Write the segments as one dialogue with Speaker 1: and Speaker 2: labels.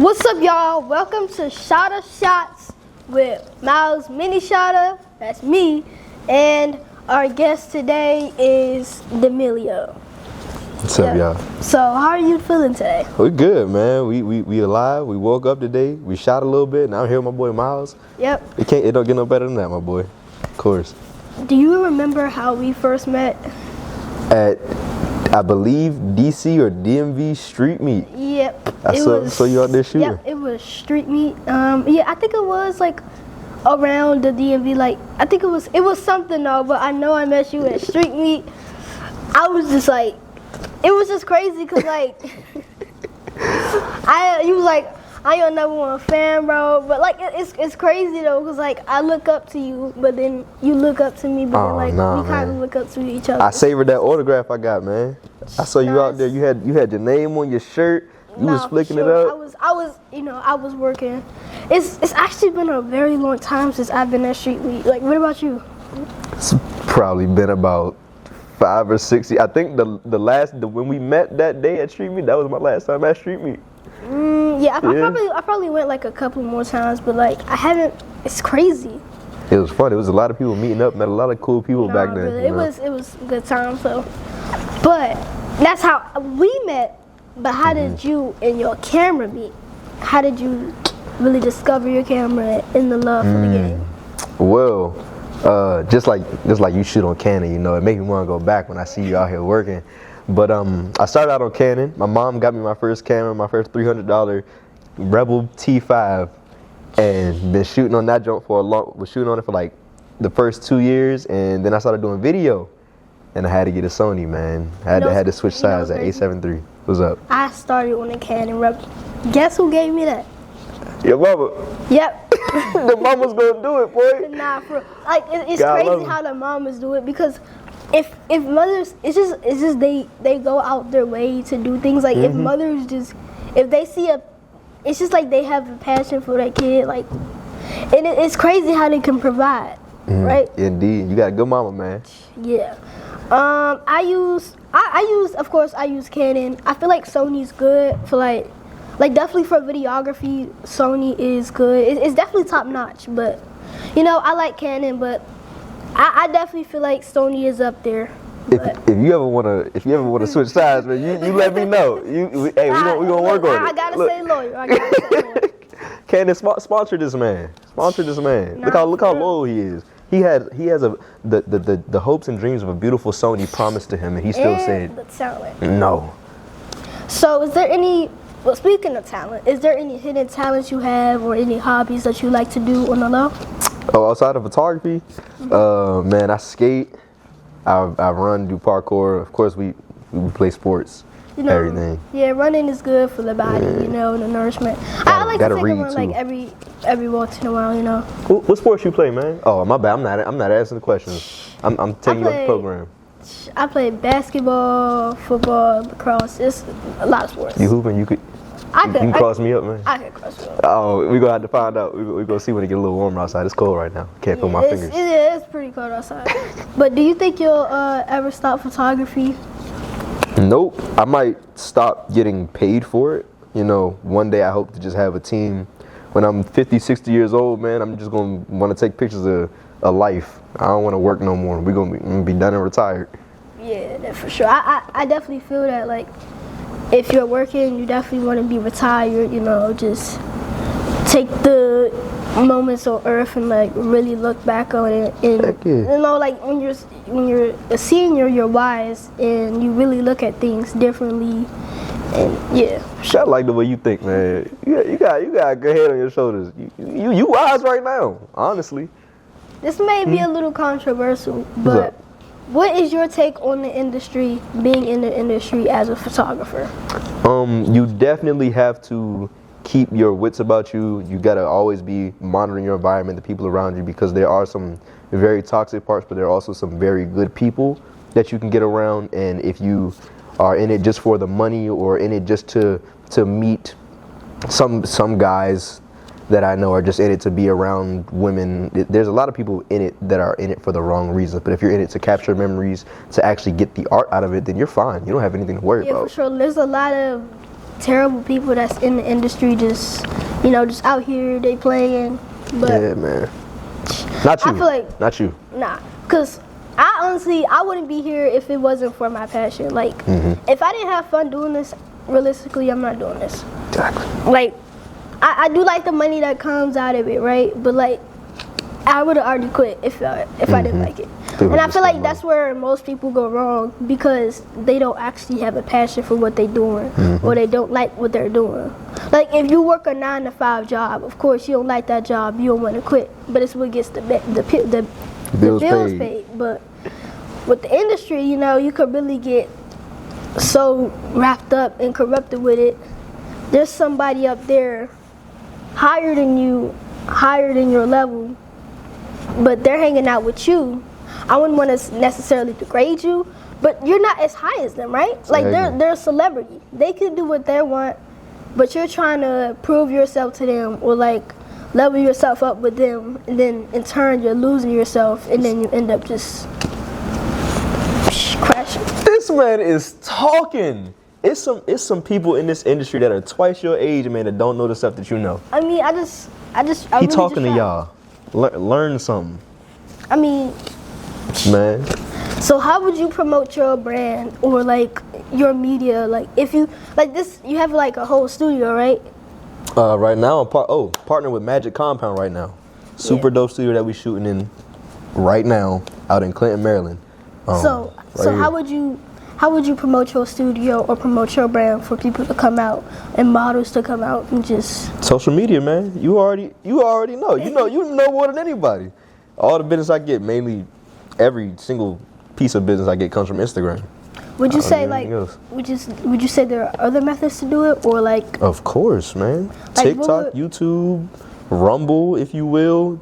Speaker 1: What's up, y'all? Welcome to Shotta Shots with Miles MiniShotta. That's me. And our guest today is Damelio.
Speaker 2: What's up, y'all?
Speaker 1: So, how are you feeling today?
Speaker 2: We good, man. We alive. We woke up today. We shot a little bit. Now I'm here with my boy Miles.
Speaker 1: Yep.
Speaker 2: It don't get no better than that, my boy. Of course.
Speaker 1: Do you remember how we first met?
Speaker 2: At, I believe, DC or DMV street meet.
Speaker 1: Yep.
Speaker 2: I saw you out there shooting.
Speaker 1: Yep, it was street meet. Yeah, I think it was like around the DMV. Like, I think it was something though. But I know I met you at street meet. I was just like, it was just crazy because like, you was like, I your number one fan, bro. But like, it's crazy though because like I look up to you, but then you look up to me, but then like we kind of look up to each other.
Speaker 2: I savored that autograph I got, man. I saw you out there. You had your name on your shirt. You was flicking it up.
Speaker 1: I was working. It's actually been a very long time since I've been at street meet. Like, what about you?
Speaker 2: It's probably been about 5 or 6 years. I think when we met that day at street meet, that was my last time at street meet.
Speaker 1: Yeah, I probably went like a couple more times, but like I haven't. It's crazy.
Speaker 2: It was fun. It was a lot of people meeting up. Met a lot of cool people back then.
Speaker 1: Really. It was a good time. So, but that's how we met. But how did you and your camera meet? How did you really discover your camera and the love for the game?
Speaker 2: Well, just like you shoot on Canon, you know, it makes me want to go back when I see you out here working. But I started out on Canon. My mom got me my first camera, my first $300 Rebel T5, and been shooting on that joint was shooting on it for like the first 2 years, and then I started doing video, and I had to get a Sony, man. I had to switch sides at 8.7 III. What's up?
Speaker 1: I started on a Canon Rebel. Guess who gave me that?
Speaker 2: Your mama.
Speaker 1: Yep.
Speaker 2: The mama's gonna do it, boy.
Speaker 1: Nah, like it's crazy how the mamas do it because if mothers, it's just they go out their way to do things. Like if mothers if they see it's just like they have a passion for that kid. Like, and it's crazy how they can provide, right?
Speaker 2: Indeed, you got a good mama, man.
Speaker 1: Yeah. I use Canon. I feel like Sony's good for like definitely for videography. Sony is good. It's definitely top notch. But you know, I like Canon, but I definitely feel like Sony is up there.
Speaker 2: If you ever wanna switch sides, man, you let me know. We gonna work on it.
Speaker 1: I gotta stay loyal.
Speaker 2: Canon sponsor this man. Sponsor this man.
Speaker 1: Nah,
Speaker 2: look how loyal he is. He has the hopes and dreams of a beautiful Sony promised to him, and he still said
Speaker 1: the talent.
Speaker 2: No.
Speaker 1: So is there any? Well, speaking of talent, is there any hidden talents you have, or any hobbies that you like to do on the low?
Speaker 2: Oh, outside of photography, man, I skate. I run, do parkour. Of course, we play sports. You know, everything.
Speaker 1: Yeah, running is good for the body, you know, the nourishment. I like to take a run like every once in a while, you know.
Speaker 2: What sports you play, man? Oh, my bad. I'm not asking the questions. I'm taking up the program.
Speaker 1: I play basketball, football, lacrosse. It's a lot of sports.
Speaker 2: You hooping? You can cross me up, man.
Speaker 1: I can cross you up.
Speaker 2: Oh, we're gonna have to find out. We're gonna see when it get a little warmer outside. It's cold right now. Can't put my fingers.
Speaker 1: It's pretty cold outside. But do you think you'll ever stop photography?
Speaker 2: Nope. I might stop getting paid for it. You know, one day I hope to just have a team. When I'm 50, 60 years old, man, I'm just going to want to take pictures of life. I don't want to work no more. We're going to be done and retired.
Speaker 1: Yeah, that's for sure. I definitely feel that, like, if you're working, you definitely want to be retired, you know, just take the moments on earth and like really look back on it, and you know, like when you're a senior, you're wise and you really look at things differently. And yeah,
Speaker 2: I like the way you think, man. You got a good head on your shoulders. You wise right now, honestly.
Speaker 1: This may be a little controversial, but what is your take on the industry, being in the industry as a photographer?
Speaker 2: You definitely have to keep your wits about you. You gotta always be monitoring your environment, the people around you, because there are some very toxic parts, but there are also some very good people that you can get around. And if you are in it just for the money, or in it just to meet some guys that I know are just in it to be around women, there's a lot of people in it that are in it for the wrong reasons. But if you're in it to capture memories, to actually get the art out of it, then you're fine. You don't have anything to worry about.
Speaker 1: Yeah, for sure. There's a lot of terrible people that's in the industry, just just out here they playing. But
Speaker 2: yeah, man. Not you.
Speaker 1: I feel like
Speaker 2: not you.
Speaker 1: Nah, cause I wouldn't be here if it wasn't for my passion. Like, if I didn't have fun doing this, realistically, I'm not doing this.
Speaker 2: Exactly.
Speaker 1: Like, I do like the money that comes out of it, right? But like, I would have already quit if I didn't like it. And I feel like that's where most people go wrong, because they don't actually have a passion for what they're doing, or they don't like what they're doing. Like, if you work a 9-to-5 job, of course you don't like that job, you don't want to quit, but it's what gets the bills paid. But with the industry, you could really get so wrapped up and corrupted with it. There's somebody up there higher than you, higher than your level, but they're hanging out with you. I wouldn't want to necessarily degrade you, but you're not as high as them, right? Like, they're a celebrity. They can do what they want, but you're trying to prove yourself to them, or like level yourself up with them, and then in turn you're losing yourself, and then you end up just crashing.
Speaker 2: This man is talking. It's some people in this industry that are twice your age, man, that don't know the stuff that you know.
Speaker 1: I mean, I
Speaker 2: he talking to y'all. Learn something.
Speaker 1: I mean,
Speaker 2: man.
Speaker 1: So how would you promote your brand or like your media? Like, if you like this, you have like a whole studio, right?
Speaker 2: Right now I'm partnering with Magic Compound right now. Super dope studio that we shooting in right now out in Clinton, Maryland.
Speaker 1: So how would you promote your studio or promote your brand for people to come out and models to come out and just
Speaker 2: social media, man? You already know. You know more than anybody. All the business I get, mainly every single piece of business I get comes from Instagram.
Speaker 1: Would you say would you say there are other methods to do it, or like?
Speaker 2: Of course, man.
Speaker 1: Like,
Speaker 2: TikTok, YouTube, Rumble, if you will.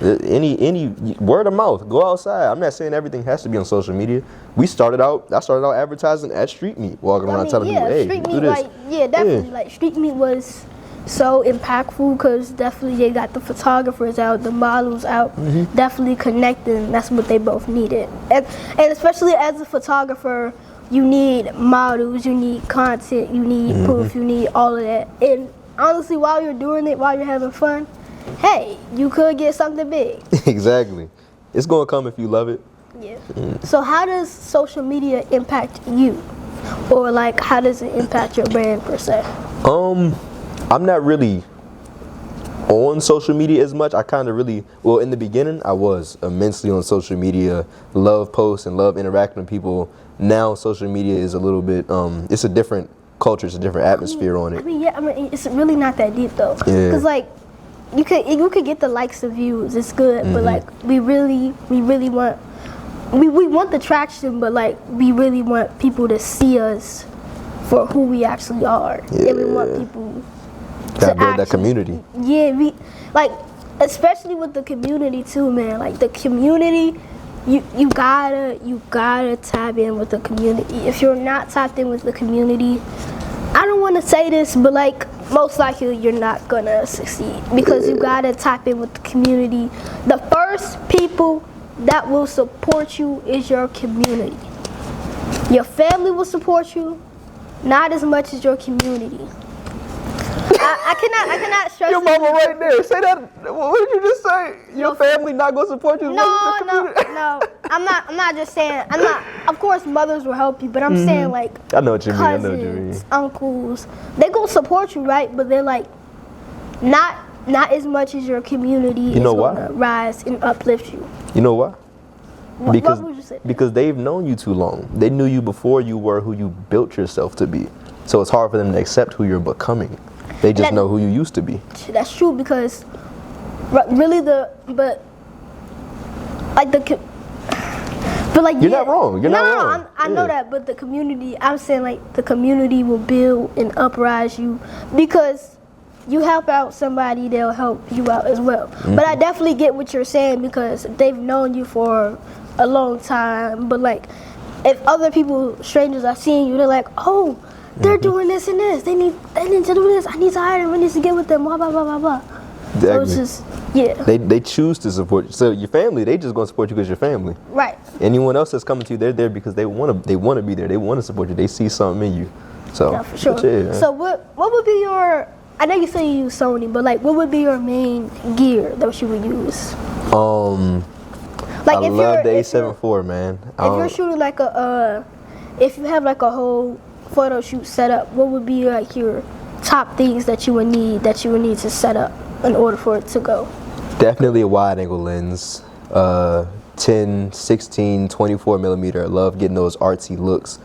Speaker 2: Any word of mouth. Go outside. I'm not saying everything has to be on social media. I started out advertising at Street Meet, walking around telling people, hey,
Speaker 1: Street
Speaker 2: do
Speaker 1: Meet,
Speaker 2: this.
Speaker 1: Definitely. Like, Street Meet was so impactful, because definitely they got the photographers out, the models out, definitely connecting. That's what they both needed. And especially as a photographer, you need models, you need content, you need proof, you need all of that. And honestly, while you're doing it, while you're having fun, hey, you could get something big.
Speaker 2: Exactly. It's going to come if you love it.
Speaker 1: Yeah. So how does social media impact you? Or like, how does it impact your brand per se?
Speaker 2: I'm not really on social media as much. I kind of well, in the beginning, I was immensely on social media, love posts and love interacting with people. Now social media is a little bit, it's a different culture, it's a different atmosphere on it.
Speaker 1: I mean, it's really not that deep though.
Speaker 2: Yeah.
Speaker 1: Cause like, you could get the likes and views, it's good, but like, we really want, we want the traction, but like, we really want people to see us for who we actually are.
Speaker 2: Yeah.
Speaker 1: And we want people
Speaker 2: to build that community.
Speaker 1: Yeah, especially with the community too, man. Like, the community, you gotta tap in with the community. If you're not tapped in with the community, I don't want to say this, but like, most likely you're not gonna succeed, because you gotta tap in with the community. The first people that will support you is your community. Your family will support you, not as much as your community. I cannot stress. Your
Speaker 2: mama right there. Say that. What did you just say? Your family not gonna support you?
Speaker 1: No. I'm not just saying. I'm not. Of course, mothers will help you, but I'm saying like.
Speaker 2: I know what you
Speaker 1: cousins, uncles, they gonna support you, right? But they're like, not as much as your community.
Speaker 2: You know why?
Speaker 1: Gonna rise and uplift you.
Speaker 2: You know why?
Speaker 1: What would you say?
Speaker 2: Because they've known you too long. They knew you before you were who you built yourself to be. So it's hard for them to accept who you're becoming. They just know who you used to be.
Speaker 1: That's true, because really you're not
Speaker 2: wrong. You're not wrong.
Speaker 1: I know that, but the community, I'm saying like the community will build and uprise you, because you help out somebody, they'll help you out as well. But I definitely get what you're saying, because they've known you for a long time. But like, if other people, strangers, are seeing you, they're like, oh, they're doing this and this. They need to do this. I need to hire them. I need to get with them. Blah blah blah blah blah.
Speaker 2: Exactly.
Speaker 1: So it's just
Speaker 2: They choose to support you. So your family, they just gonna support you because you're family.
Speaker 1: Right.
Speaker 2: Anyone else that's coming to you, they're there because they wanna be there. They wanna support you. They see something in you. So,
Speaker 1: Yeah, for sure.
Speaker 2: but yeah.
Speaker 1: So what would be your? I know you say you use Sony, but like, what would be your main gear that you would use? Like
Speaker 2: I love the A7 IV, man.
Speaker 1: If you're shooting like if you have like a whole photo shoot set up, what would be like your top things that you would need to set up in order for it to go?
Speaker 2: Definitely a wide angle lens. 10, 16, 24 millimeter. I love getting those artsy looks.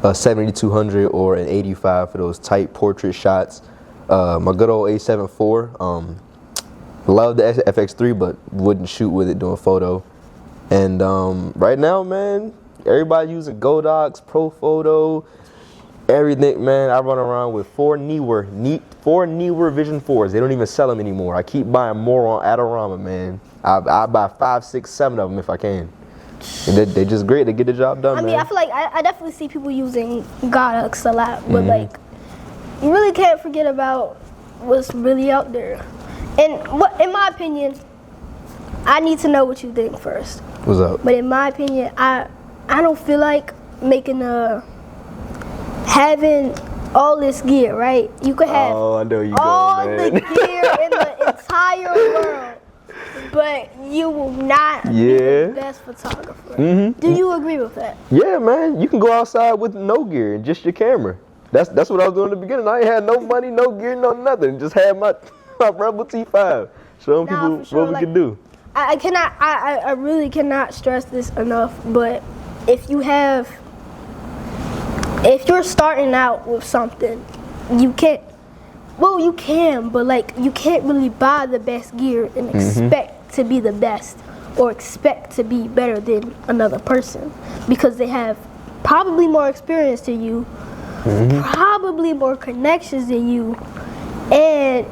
Speaker 2: A 7200 or an 85 for those tight portrait shots. My good old A7 IV. Love the FX3, but wouldn't shoot with it doing photo. And right now, man, everybody using Godox, Pro Photo, everything, man. I run around with four Neewer Vision 4s. They don't even sell them anymore. I keep buying more on Adorama, man. I buy 5, 6, 7 of them if I can. And they're just great. They get the job done,
Speaker 1: I mean,
Speaker 2: man.
Speaker 1: I feel like I definitely see people using Godox a lot, but like, you really can't forget about what's really out there. And in my opinion, I need to know what you think first.
Speaker 2: What's up?
Speaker 1: But in my opinion, I don't feel like having all this gear, right? You could have
Speaker 2: I know you
Speaker 1: all
Speaker 2: going,
Speaker 1: the
Speaker 2: man.
Speaker 1: gear in the entire world, but you will not be the best photographer. Do you agree with that?
Speaker 2: Yeah, man. You can go outside with no gear and just your camera. That's what I was doing in the beginning. I ain't had no money, no gear, no nothing. Just had my Rebel T5. Showing people
Speaker 1: sure,
Speaker 2: what we can do.
Speaker 1: I really cannot stress this enough, but if you're starting out with something, you can, but like, you can't really buy the best gear and expect to be the best or expect to be better than another person, because they have probably more experience than you, probably more connections than you, and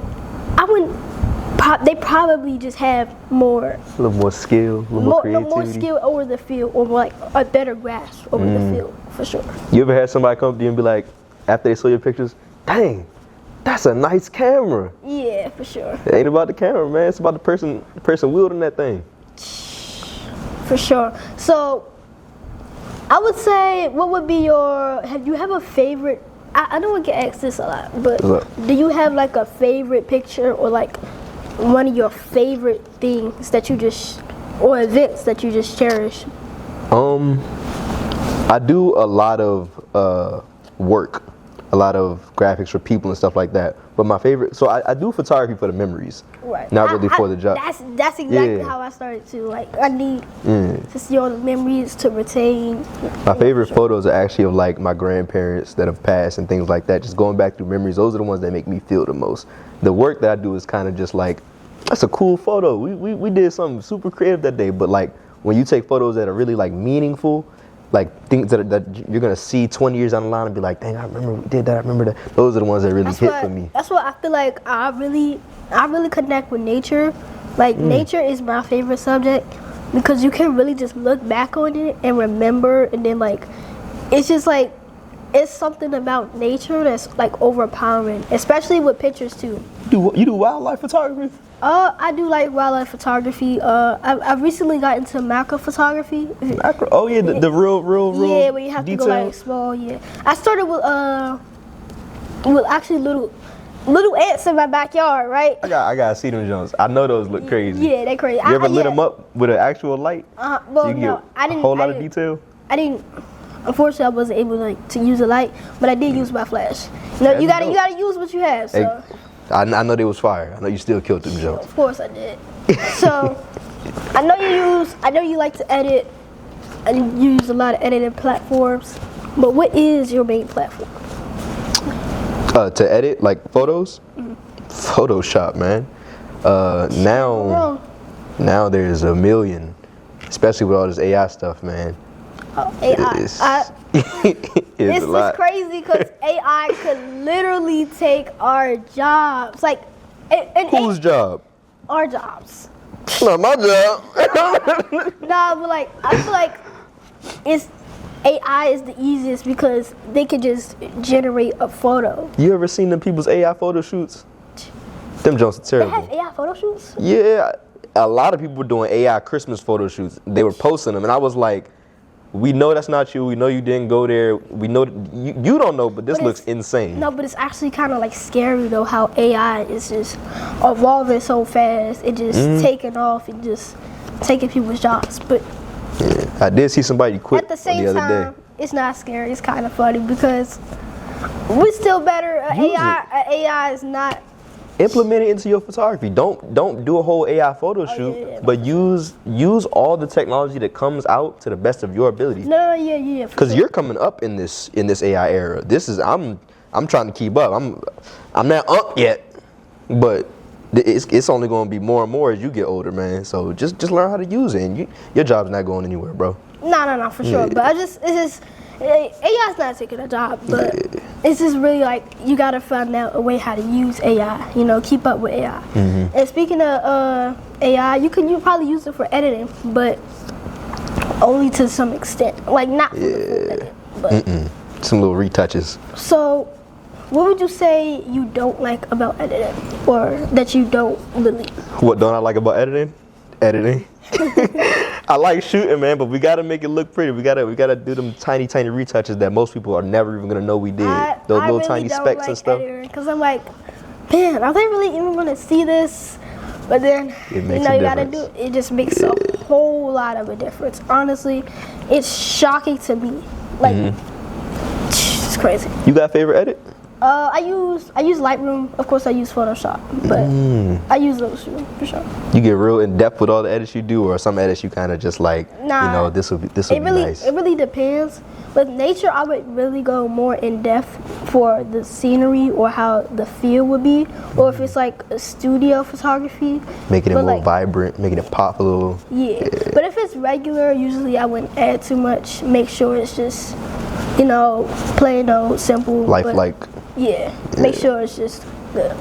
Speaker 1: they probably just have more,
Speaker 2: A little more skill, a little more creativity.
Speaker 1: more skill over the field, or like a better grasp over the field, for sure.
Speaker 2: You ever had somebody come up to you and be like, after they saw your pictures, dang, that's a nice camera.
Speaker 1: Yeah, for sure.
Speaker 2: It ain't about the camera, man. It's about the person wielding that thing.
Speaker 1: For sure. So, I would say, what would be do you have a favorite, I know I get asked this a lot, but do you have like a favorite picture, or like one of your favorite things that you just, or events that you just cherish?
Speaker 2: I do a lot of work, a lot of graphics for people and stuff like that. But my favorite, so I do photography for the memories,
Speaker 1: right?
Speaker 2: Not really for the job.
Speaker 1: That's exactly how I started too. Like, I need to see all the memories to retain.
Speaker 2: My favorite photos are actually of like my grandparents that have passed and things like that. Just going back through memories, those are the ones that make me feel the most. The work that I do is kind of just like, that's a cool photo. We did something super creative that day. But like, when you take photos that are really like meaningful, like things that you're gonna see 20 years down the line and be like, dang, I remember we did that. I remember that. Those are the ones that really hit for me.
Speaker 1: That's what I feel like. I really connect with nature. Like, nature is my favorite subject, because you can really just look back on it and remember, and then like, it's just like, it's something about nature that's like overpowering, especially with pictures too.
Speaker 2: You do wildlife photography?
Speaker 1: I do like wildlife photography. I've recently got into macro photography.
Speaker 2: Macro? Oh yeah, the real
Speaker 1: yeah, where you have
Speaker 2: detail.
Speaker 1: to go like small. Yeah, I started with actually little ants in my backyard, right?
Speaker 2: I gotta see them Jones. I know those look crazy.
Speaker 1: Yeah, they crazy.
Speaker 2: You ever lit them up with an actual light?
Speaker 1: Well,
Speaker 2: so you can
Speaker 1: no,
Speaker 2: get
Speaker 1: I didn't.
Speaker 2: A whole lot of detail.
Speaker 1: I didn't. Unfortunately, I wasn't able to use a light, but I did use my flash. You know, you gotta use what you have. So.
Speaker 2: Hey, I know they was fire. I know you still killed them Jones.
Speaker 1: Of course I did. So, I know you like to edit, and you use a lot of editing platforms. But what is your main platform?
Speaker 2: To edit like photos, Photoshop, man. Now there's a million, especially with all this AI stuff, man.
Speaker 1: AI. This
Speaker 2: a lot.
Speaker 1: is crazy, because AI could literally take our jobs. Like,
Speaker 2: whose job?
Speaker 1: Our jobs.
Speaker 2: Not my job.
Speaker 1: Nah, but like, I feel like AI is the easiest, because they could just generate a photo.
Speaker 2: You ever seen them people's AI photo shoots? Them jokes are terrible.
Speaker 1: They have AI photo shoots?
Speaker 2: Yeah, a lot of people were doing AI Christmas photo shoots. They were posting them, and I was like, we know that's not you. We know you didn't go there. We know you don't know, but this looks insane.
Speaker 1: No, but it's actually kind of like scary though how AI is just evolving so fast. It just taking off and just taking people's jobs. But
Speaker 2: yeah, I did see somebody quit
Speaker 1: at the same
Speaker 2: the other
Speaker 1: time,
Speaker 2: day.
Speaker 1: it's not scary. It's kind of funny because we're still better. AI is not.
Speaker 2: Implement it into your photography. Don't do a whole AI photo shoot, but use all the technology that comes out to the best of your ability.
Speaker 1: No, yeah.
Speaker 2: Because you're coming up in this AI era. This is I'm trying to keep up. I'm not up yet, but it's only going to be more and more as you get older, man. So just learn how to use it, and your job's not going anywhere, bro.
Speaker 1: No, for sure. But AI's not taking a job, but it's just really like you gotta find out a way how to use AI. You know, keep up with AI. And speaking of AI, you probably use it for editing, but only to some extent. Like not for the full edit, but
Speaker 2: some little retouches.
Speaker 1: So, what would you say you don't like about editing, or that you don't really?
Speaker 2: What don't I like about editing? Editing. I like shooting, man, but we gotta make it look pretty. We gotta do them tiny retouches that most people are never even gonna know we did. Those little
Speaker 1: really
Speaker 2: tiny
Speaker 1: don't
Speaker 2: specks
Speaker 1: like
Speaker 2: and stuff.
Speaker 1: Because I'm like, man, are they really even gonna see this? But then you gotta do it. It just makes a whole lot of a difference. Honestly, it's shocking to me. Like, it's crazy.
Speaker 2: You got a favorite edit?
Speaker 1: I use Lightroom. Of course, I use Photoshop, but I use those two for sure.
Speaker 2: You get real in depth with all the edits you do, or some edits you kind of just like, this will be nice.
Speaker 1: It really depends. With nature, I would really go more in depth for the scenery or how the feel would be, or if it's like a studio photography,
Speaker 2: making it more vibrant, making it pop a little.
Speaker 1: Yeah, but if it's regular, usually I wouldn't add too much. Make sure it's just, plain old, simple.
Speaker 2: Lifelike.
Speaker 1: Yeah, make sure it's just good.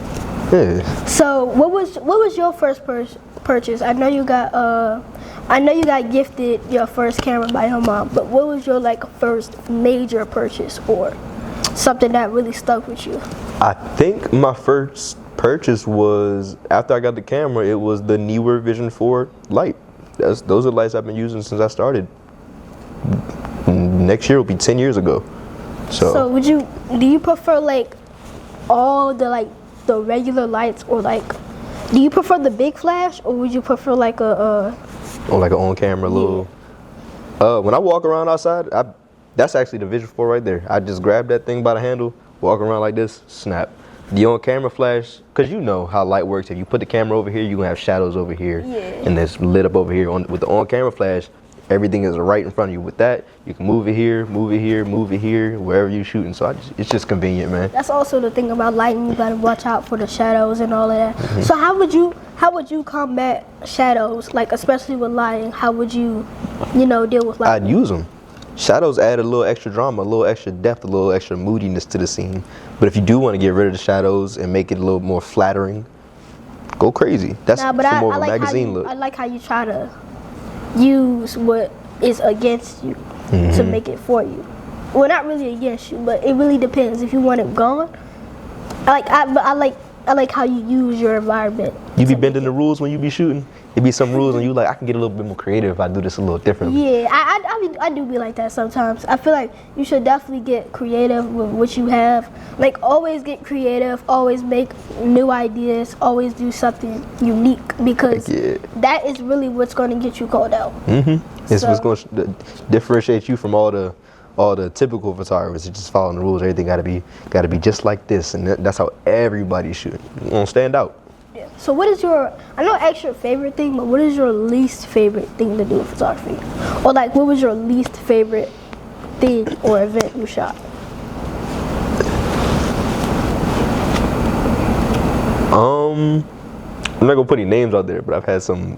Speaker 2: Yeah.
Speaker 1: So, what was your first purchase? I know you got gifted your first camera by your mom, but what was your first major purchase or something that really stuck with you?
Speaker 2: I think my first purchase was after I got the camera. It was the Neewer Vision 4 light. Those are lights I've been using since I started. Next year will be 10 years ago. So
Speaker 1: do you prefer all the regular lights, or do you prefer the big flash, or would you prefer
Speaker 2: or like an on camera little? When I walk around outside, that's actually the Vision 4 right there. I just grab that thing by the handle, walk around like this, snap. The on camera flash, because you know how light works. If you put the camera over here, you're gonna have shadows over here, and it's lit up over here. With the on camera flash, everything is right in front of you. With that, you can move it here, move it here, wherever you're shooting. So it's just convenient, man.
Speaker 1: That's also the thing about lighting. You gotta watch out for the shadows and all of that. So how would you combat shadows, especially with lighting? How would you, deal with lighting?
Speaker 2: I'd use them. Shadows add a little extra drama, a little extra depth, a little extra moodiness to the scene. But if you do want to get rid of the shadows and make it a little more flattering, go crazy. That's more of a magazine look.
Speaker 1: I like how you try to use what is against you to make it for you. Well, not really against you, but it really depends. If you want it gone, I like how you use your environment.
Speaker 2: You be bending the rules when you be shooting? It be some rules and you I can get a little bit more creative if I do this a little differently.
Speaker 1: Yeah, I do be like that sometimes. I feel like you should definitely get creative with what you have. Always get creative, always make new ideas, always do something unique, because that is really what's going to get you called out.
Speaker 2: It's what's going to differentiate you from all the typical photographers. It's just following the rules. Everything gotta be just like this, and that's how everybody's shooting. You want to stand out.
Speaker 1: Yeah. So I know that's your favorite thing, but what is your least favorite thing to do in photography? Or what was your least favorite thing or event you shot?
Speaker 2: I'm not gonna put any names out there, but I've had some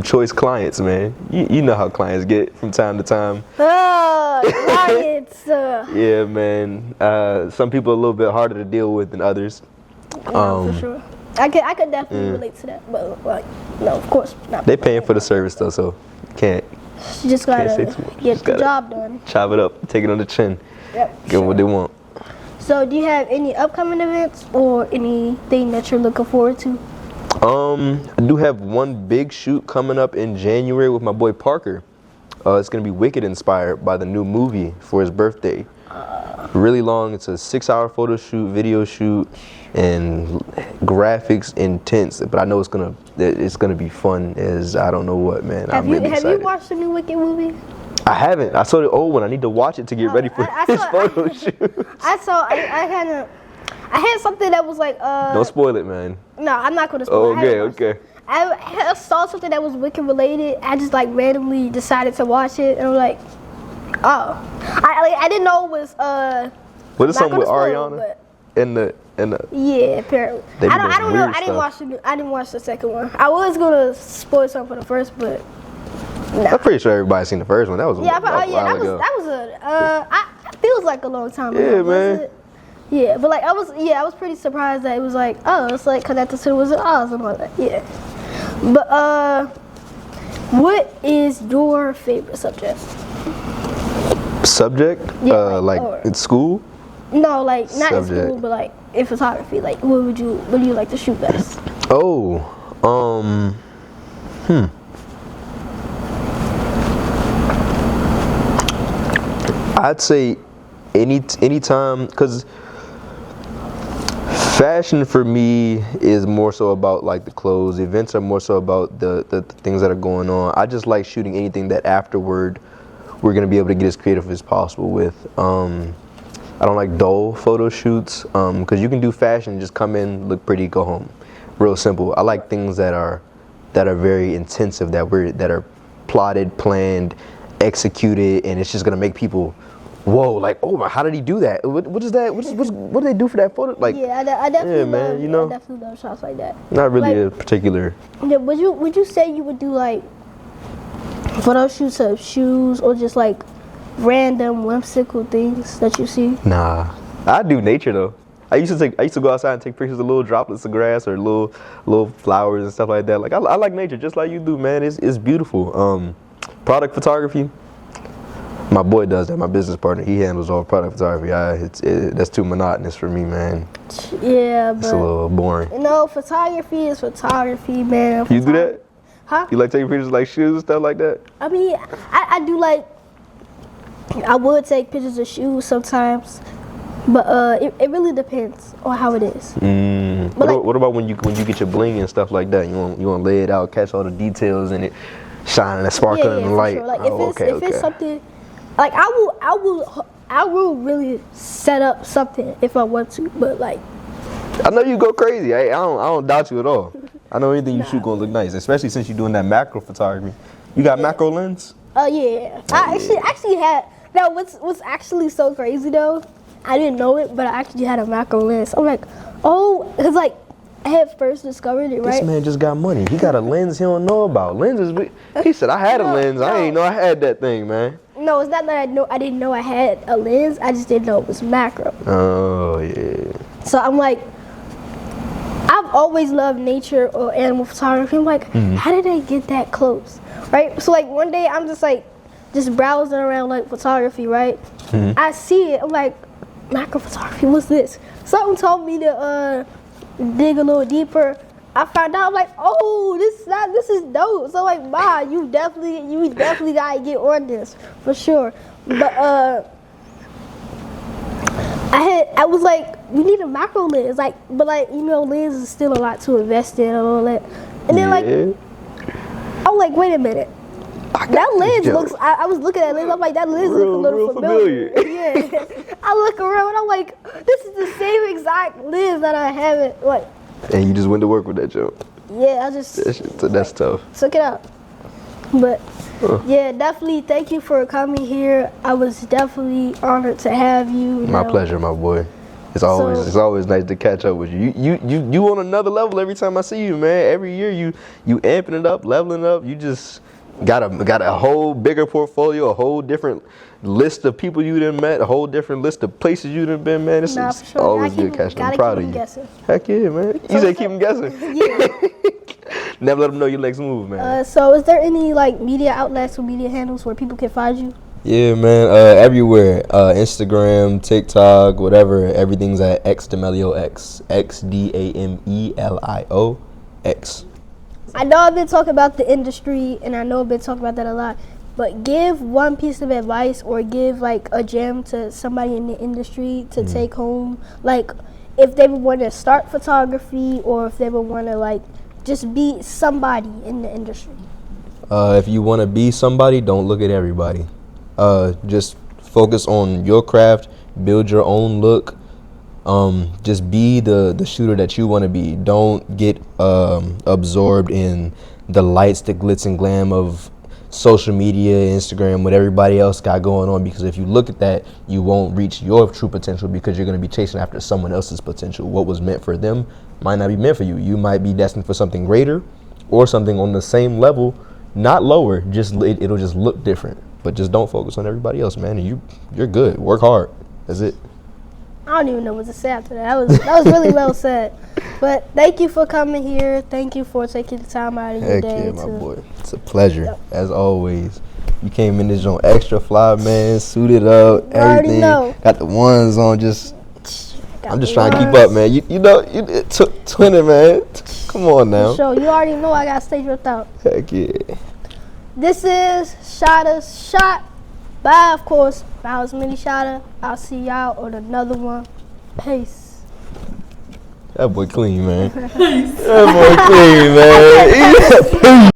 Speaker 2: choice clients, man. You know how clients get from time to time.
Speaker 1: Clients.
Speaker 2: Yeah, man. Some people are a little bit harder to deal with than others.
Speaker 1: Yeah, for sure. I could definitely relate to that, but no, of course not.
Speaker 2: They paying for the service though, so can't.
Speaker 1: You just gotta get the job done.
Speaker 2: Chop it up, take it on the chin.
Speaker 1: Yep.
Speaker 2: Get what they want.
Speaker 1: So, do you have any upcoming events or anything that you're looking forward to?
Speaker 2: I do have one big shoot coming up in January with my boy Parker. It's gonna be Wicked inspired by the new movie for his birthday. Really long. It's a 6-hour photo shoot, video shoot, and graphics intense. But I know it's gonna be fun as I don't know what, man. I'm really excited.
Speaker 1: Have you watched the new Wicked movie?
Speaker 2: I haven't. I saw the old one. I need to watch it to get ready for his photo shoot.
Speaker 1: I had something that was like
Speaker 2: Don't spoil it, man.
Speaker 1: No, I'm not gonna spoil it.
Speaker 2: Okay.
Speaker 1: I saw something that was Wicked related. I just like randomly decided to watch it, and I'm like, oh, I didn't know it was
Speaker 2: Was it something with Ariana? In the
Speaker 1: yeah, apparently. I don't know. I didn't watch the second one. I was gonna spoil something for the first, but no.
Speaker 2: I'm pretty sure everybody's seen the first one. That was
Speaker 1: it feels like a long time ago.
Speaker 2: Yeah, man.
Speaker 1: Yeah, but like I was pretty surprised that it was like, oh, it's like connected to the Wizard of Oz and all that. Yeah. But what is your favorite subject?
Speaker 2: Subject?
Speaker 1: Yeah,
Speaker 2: in school?
Speaker 1: No, like not
Speaker 2: subject.
Speaker 1: in school, but like in photography. Like what do you like to shoot best?
Speaker 2: I'd say anytime, because fashion for me is more so about like the clothes. Events are more so about the things that are going on. I just like shooting anything that afterward we're gonna be able to get as creative as possible with. I don't like dull photo shoots because you can do fashion, just come in, look pretty, go home. Real simple. I like things that are very intensive, that are plotted, planned, executed, and it's just gonna make people, whoa, like, oh my, how did he do that? What is that? What do they do for that photo? Like,
Speaker 1: yeah, I definitely
Speaker 2: yeah, man, you know,
Speaker 1: I definitely love shots like that.
Speaker 2: Not really
Speaker 1: like,
Speaker 2: a particular.
Speaker 1: Yeah, would you say you would do like photo shoots of shoes or just like random whimsical things that you see?
Speaker 2: Nah, I do nature though. I used to go outside and take pictures of little droplets of grass or little flowers and stuff like that. Like I like nature just like you do, man. It's beautiful. Product photography. My boy does that. My business partner, he handles all product photography. That's too monotonous for me, man.
Speaker 1: Yeah, but
Speaker 2: it's a little boring.
Speaker 1: You know, photography is photography, man.
Speaker 2: You do that?
Speaker 1: Huh?
Speaker 2: You like taking pictures of like shoes and stuff like that?
Speaker 1: I mean, I do like. I would take pictures of shoes sometimes, but it really depends on how it is.
Speaker 2: What about when you get your bling and stuff like that? You want to lay it out, catch all the details in it, shining and sparkling in the light.
Speaker 1: Sure. Like if it's something, like I will really set up something if I want to, but like.
Speaker 2: I know you go crazy. I don't doubt you at all. I know anything you shoot gonna look nice, especially since you're doing that macro photography. You got macro lens?
Speaker 1: Yeah. I actually had. Now, what's actually so crazy though, I didn't know it, but I actually had a macro lens. I'm like, oh, because like I had first discovered it, right?
Speaker 2: This man just got money. He got a lens he don't know about. Lenses. He said, I had a lens. I ain't know I had that thing, man.
Speaker 1: No, it's not that I didn't know I had a lens. I just didn't know it was macro.
Speaker 2: Oh yeah.
Speaker 1: So I'm like, I've always loved nature or animal photography. I'm like, how did they get that close, right? So like one day I'm just browsing around like photography, right? I see it. I'm like, macro photography. What's this? Something told me to dig a little deeper. I found out, I'm like, oh, this is dope. So like, Ma, you definitely gotta get on this for sure. But I was like, we need a macro lens, like, but like, you know, lens is still a lot to invest in and all that. And then like, I'm like, wait a minute. That lens looks. I was looking at that lens. I'm like, that lens looks a little familiar. Yeah. I look around and I'm like, this is the same exact lens that I have it. Like.
Speaker 2: And you just went to work with that joke.
Speaker 1: Yeah, I just.
Speaker 2: That's tough.
Speaker 1: Took it out. But yeah, definitely. Thank you for coming here. I was definitely honored to have you.
Speaker 2: My pleasure, my boy. It's always nice to catch up with you. You on another level every time I see you, man. Every year you amping it up, leveling up. You just got a whole bigger portfolio, a whole different list of people you done met, a whole different list of places you done been, man. It's always good catching. I'm proud of you.
Speaker 1: Guessing.
Speaker 2: Heck yeah, man. You say keep them guessing.
Speaker 1: Yeah.
Speaker 2: Never let them know your next move, man.
Speaker 1: So is there any like media outlets or media handles where people can find you?
Speaker 2: Yeah, man. Everywhere. Instagram, TikTok, whatever. Everything's at XdamelioX. XdamelioX.
Speaker 1: I know I've been talking about the industry, and I know I've been talking about that a lot. But give one piece of advice or give like a gem to somebody in the industry to take home. Like if they would want to start photography or if they would want to like just be somebody in the industry.
Speaker 2: If you want to be somebody, don't look at everybody. Just focus on your craft, build your own look. Just be the shooter that you want to be. Don't get absorbed in the lights, the glitz and glam of social media, Instagram, what everybody else got going on, because if you look at that, you won't reach your true potential because you're going to be chasing after someone else's potential. What was meant for them might not be meant for you. You might be destined for something greater or something on the same level, not lower. Just it'll just look different. But just don't focus on everybody else, man, and you're good. Work hard. That's it.
Speaker 1: I don't even know what to say after that. That was really well said. But thank you for coming here. Thank you for taking the time out of your day.
Speaker 2: Heck yeah, my boy. It's a pleasure, as always. You came in this joint extra fly, man. Suited up,
Speaker 1: You already
Speaker 2: everything.
Speaker 1: know.
Speaker 2: Got the ones on. I'm just trying to keep
Speaker 1: ones.
Speaker 2: up, man. You know, it took 20, man. Come on now.
Speaker 1: So you already know I got to stay dripped out.
Speaker 2: Heck yeah.
Speaker 1: This is Shotta's Shot. Bye, of course. I was MiniShotta. I'll see y'all on another one. Peace.
Speaker 2: That boy clean, man. That boy clean, man.